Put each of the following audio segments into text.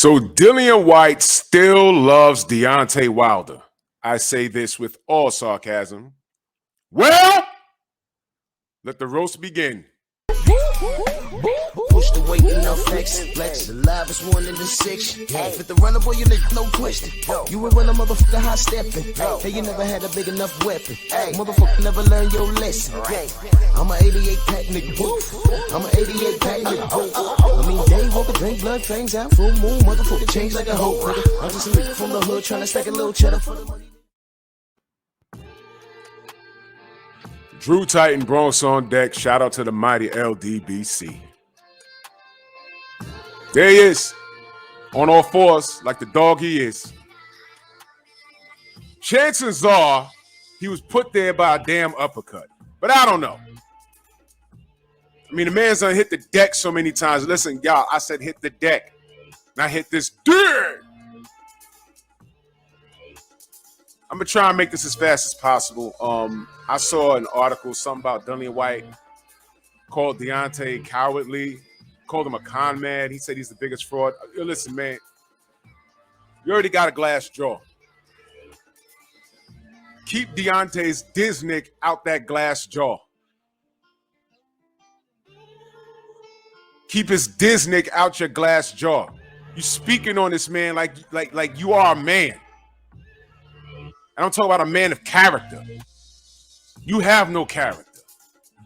So Dillian Whyte still loves Deontay Wilder. I say this with all sarcasm. Well, let the roast begin. Push the weight enough flex. The live is one in the six. Fit the runner, boy, you nigga, no question. You ain't run a motherfucker high stepping. Hey, you never had a big enough weapon. Motherfucker never learned your lesson. I'm an 88 pack nigga. I'm an 88 pack nigga. I mean, day walker, drink blood, fangs out, full moon, motherfucker, change like a hoe. I'm just a nigga from the hood trying to stack a little cheddar for the money. Drew Titan Bronx on deck. Shout out to the mighty LDBC. There he is, on all fours, like the dog he is. Chances are he was put there by a damn uppercut, but I don't know. I mean, the man's done hit the deck so many times. Listen, y'all, I said hit the deck, not hit this dirt. I'm gonna try and make this as fast as possible. I saw an article, something about Dillian Whyte called Deontay cowardly, called him a con man. He said he's the biggest fraud. Listen, man, you already got a glass jaw. Keep Deontay's Disnick out that glass jaw. Keep his Disnick out your glass jaw. You speaking on this man like you are a man. I don't talk about a man of character. You have no character.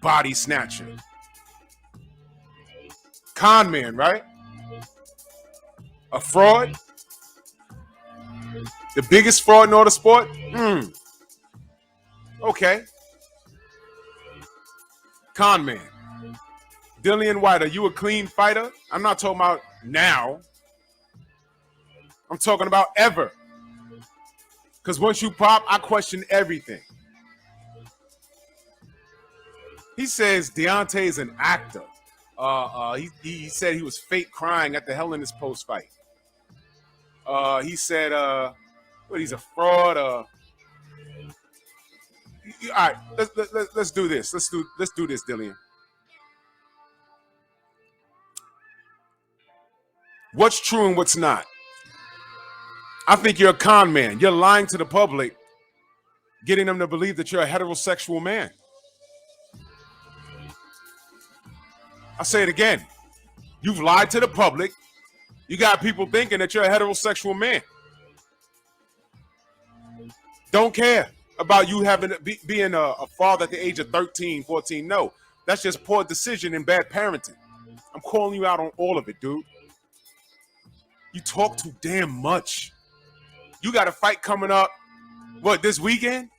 Body snatcher. Con man, right? A fraud? The biggest fraud in all the sport? Okay. Con man. Dillian Whyte, are you a clean fighter? I'm not talking about now. I'm talking about ever. Because once you pop, I question everything. He says Deontay is an actor. He said he was fake crying at the Hell in His Post fight. He said, he's a fraud. All right, let's do this. Let's do this, Dillian. What's true and what's not? I think you're a con man. You're lying to the public, getting them to believe that you're a heterosexual man. I'll say it again. You've lied to the public. You got people thinking that you're a heterosexual man. Don't care about you having being a father at the age of 13, 14. No, that's just poor decision and bad parenting. I'm calling you out on all of it, dude. You talk too damn much. You got a fight coming up, what, this weekend?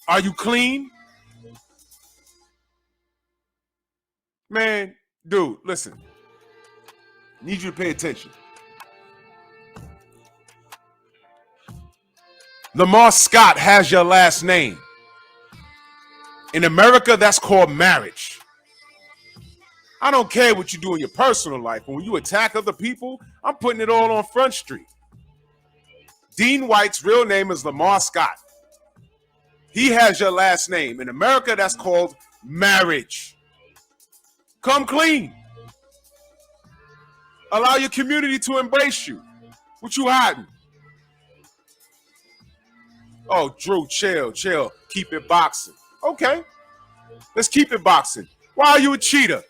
Are you clean? Man, dude, listen. Need you to pay attention. Lamar Scott has your last name. In America, that's called marriage. I don't care what you do in your personal life, but when you attack other people, I'm putting it all on Front Street. Dean White's real name is Lamar Scott. He has your last name. In America, that's called marriage. Come clean. Allow your community to embrace you. What you hiding? Oh, Drew, chill. Keep it boxing. Okay. Let's keep it boxing. Why are you a cheater?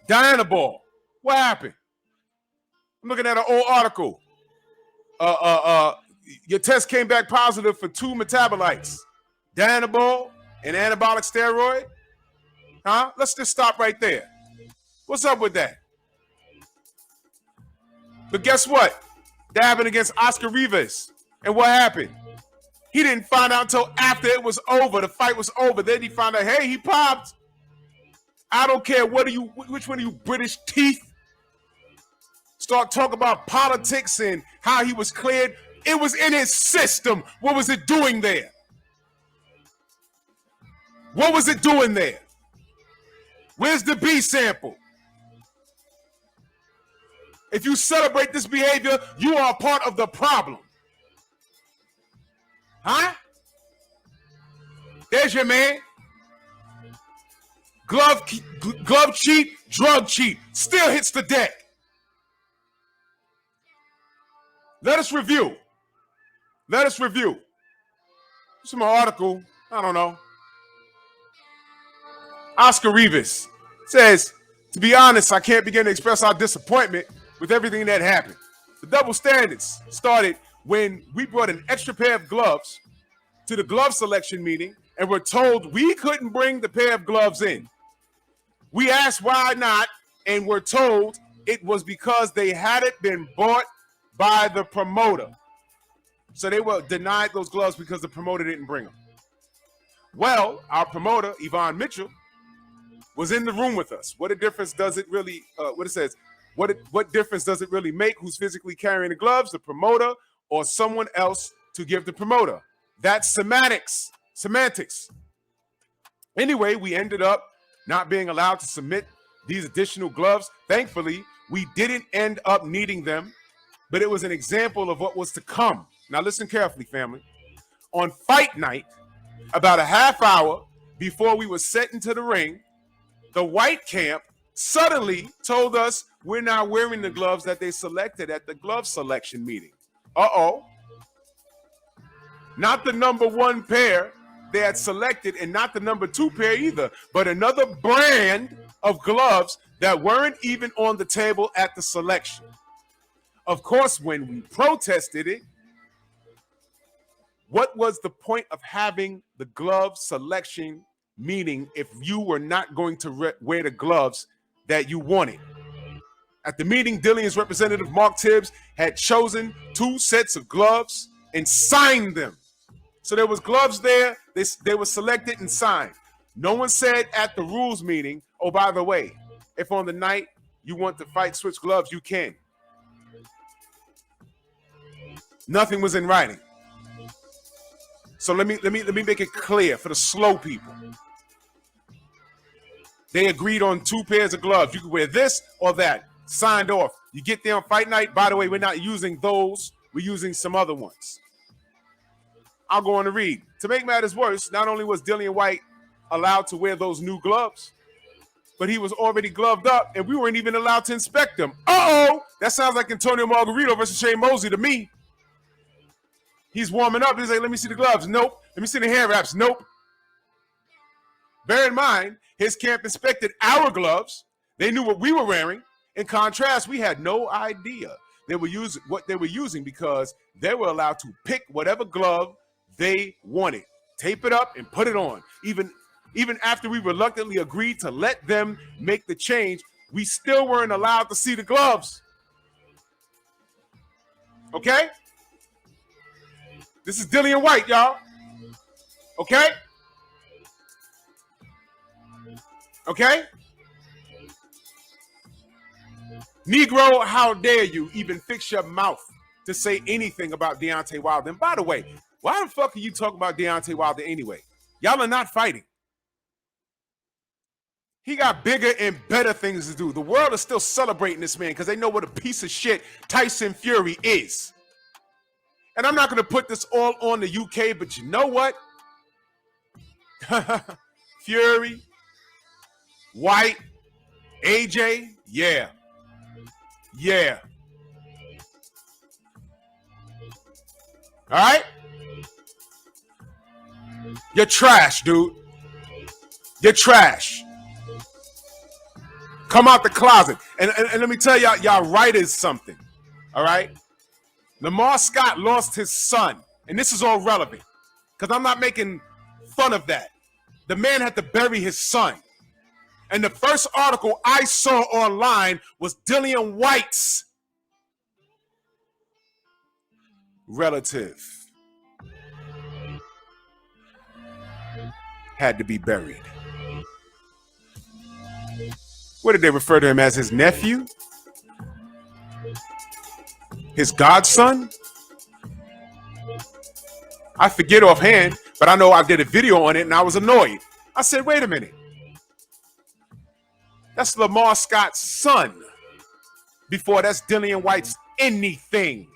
Diana Ball. What happened? I'm looking at an old article. Your test came back positive for 2 metabolites. Diana Ball and anabolic steroid. Huh? Let's just stop right there. What's up with that? But guess what? That happened against Oscar Rivas. And what happened? He didn't find out until after it was over. The fight was over. Then he found out, hey, he popped. I don't care which one of you British teeth start talking about politics and how he was cleared. It was in his system. What was it doing there? What was it doing there? Where's the B sample? If you celebrate this behavior, you are a part of the problem. Huh? There's your man. Glove cheat, drug cheat. Still hits the deck. Let us review. Let us review. Some article, I don't know. Oscar Rivas says, to be honest, I can't begin to express our disappointment with everything that happened. The double standards started when we brought an extra pair of gloves to the glove selection meeting and were told we couldn't bring the pair of gloves in. We asked why not and were told it was because they hadn't been bought by the promoter. So they were denied those gloves because the promoter didn't bring them. Well, our promoter, Yvonne Mitchell, was in the room with us. What a difference does it really, what difference does it really make who's physically carrying the gloves, the promoter or someone else to give the promoter? That's semantics. Anyway, we ended up not being allowed to submit these additional gloves. Thankfully, we didn't end up needing them, but it was an example of what was to come. Now listen carefully, family. On fight night, about a half hour before we were set into the ring, the Whyte camp suddenly told us we're not wearing the gloves that they selected at the glove selection meeting. Uh-oh. Not the number one pair they had selected and not the number two pair either, but another brand of gloves that weren't even on the table at the selection. Of course, when we protested it, what was the point of having the glove selection meeting if you were not going to wear the gloves that you wanted? At the meeting, Dillian's representative, Mark Tibbs, had chosen 2 sets of gloves and signed them. So there was gloves there, they were selected and signed. No one said at the rules meeting, oh, by the way, if on the night you want to fight switch gloves, you can. Nothing was in writing. So let me make it clear for the slow people. They agreed on 2 pairs of gloves. You can wear this or that. Signed off. You get there on fight night. By the way, we're not using those. We're using some other ones. I'll go on to read. To make matters worse, not only was Dillian Whyte allowed to wear those new gloves, but he was already gloved up, and we weren't even allowed to inspect them. Uh-oh! That sounds like Antonio Margarito versus Shane Mosley to me. He's warming up. He's like, let me see the gloves. Nope. Let me see the hand wraps. Nope. Bear in mind, his camp inspected our gloves. They knew what we were wearing. In contrast, we had no idea what they were using because they were allowed to pick whatever glove they wanted. Tape it up and put it on. Even after we reluctantly agreed to let them make the change, we still weren't allowed to see the gloves. Okay? This is Dillian Whyte, y'all. Okay? Okay? Negro, how dare you even fix your mouth to say anything about Deontay Wilder? And by the way, why the fuck are you talking about Deontay Wilder anyway? Y'all are not fighting. He got bigger and better things to do. The world is still celebrating this man because they know what a piece of shit Tyson Fury is. And I'm not going to put this all on the UK, but you know what? Fury, Whyte, AJ, yeah. Yeah. All right? You're trash, dude. You're trash. Come out the closet. And let me tell y'all right is something. All right? Lamar Scott lost his son. And this is all relevant. Because I'm not making fun of that. The man had to bury his son. And the first article I saw online was Dillian Whyte's relative had to be buried. What did they refer to him as? His nephew? His godson? I forget offhand, but I know I did a video on it and I was annoyed. I said, wait a minute. That's Lamar Scott's son. Before that's Dillian Whyte's anything.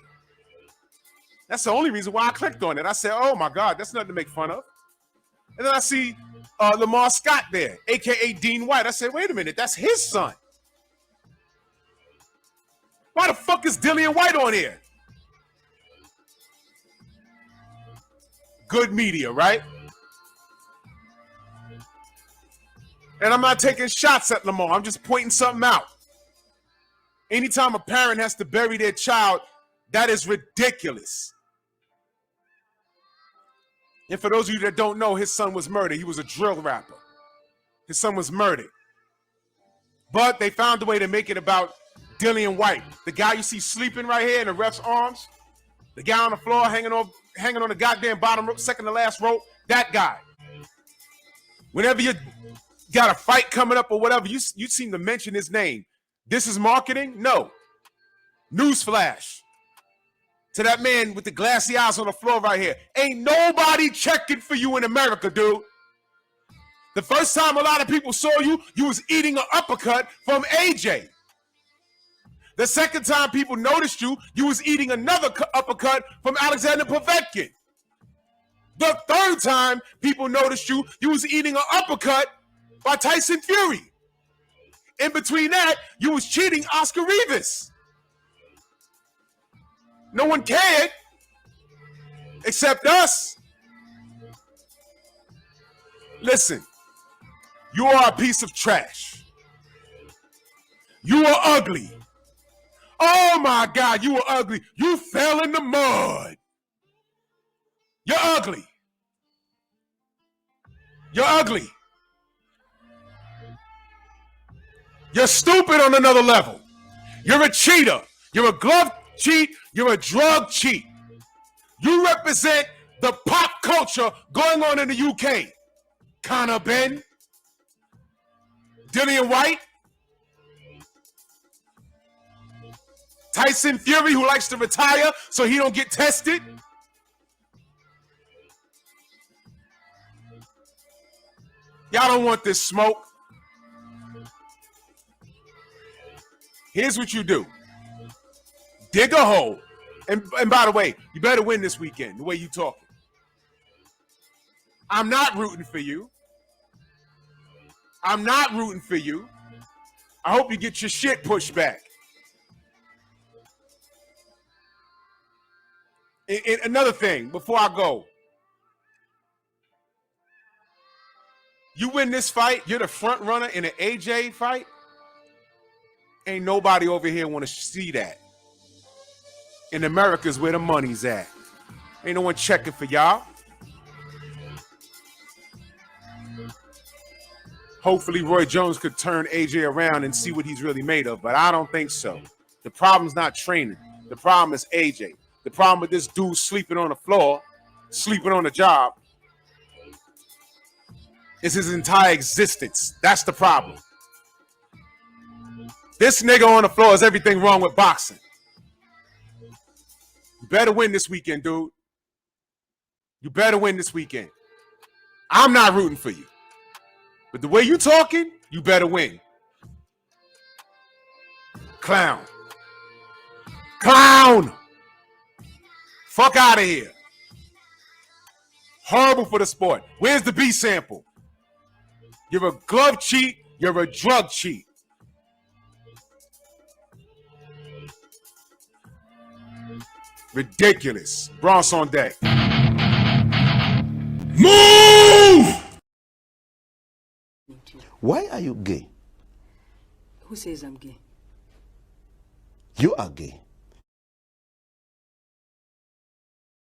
That's the only reason why I clicked on it. I said, oh my God, that's nothing to make fun of. And then I see Lamar Scott there, AKA Dean Whyte. I said, wait a minute, that's his son. Why the fuck is Dillian Whyte on here? good media, right? And I'm not taking shots at Lamar. I'm just pointing something out. Anytime a parent has to bury their child, that is ridiculous. And for those of you that don't know, his son was murdered. He was a drill rapper. His son was murdered. But they found a way to make it about Dillian Whyte, the guy you see sleeping right here in the ref's arms, the guy on the floor hanging on the goddamn bottom rope, second to last rope, that guy. Whenever you got a fight coming up or whatever, you seem to mention his name. This is marketing? No. Newsflash. To that man with the glassy eyes on the floor right here. Ain't nobody checking for you in America, dude. The first time a lot of people saw you, you was eating an uppercut from AJ. The second time people noticed you, you was eating another uppercut from Alexander Povetkin. The third time people noticed you, you was eating an uppercut by Tyson Fury. In between that, you was cheating Oscar Rivas. No one cared except us. Listen, you are a piece of trash. You are ugly. Oh my God, you are ugly. You fell in the mud. You're ugly. You're ugly. You're stupid on another level. You're a cheater. You're a glove cheat. You're a drug cheat. You represent the pop culture going on in the UK. Conor Ben, Dillian Whyte, Tyson Fury, who likes to retire so he don't get tested. Y'all don't want this smoke. Here's what you do. Dig a hole. And by the way, you better win this weekend, the way you talking. I'm not rooting for you. I'm not rooting for you. I hope you get your shit pushed back. And another thing, before I go. You win this fight, you're the front runner in an AJ fight. Ain't nobody over here want to see that. In America's where the money's at. Ain't no one checking for y'all. Hopefully Roy Jones could turn AJ around and see what he's really made of, but I don't think so. The problem's not training. The problem is AJ. The problem with this dude sleeping on the floor, sleeping on the job, is his entire existence. That's the problem. This nigga on the floor is everything wrong with boxing. You better win this weekend, dude. You better win this weekend. I'm not rooting for you. But the way you talking, you better win. Clown. Clown! Fuck out of here. Horrible for the sport. Where's the B sample? You're a glove cheat. You're a drug cheat. Ridiculous. Bronx on deck. Move! Why are you gay? Who says I'm gay? You are gay.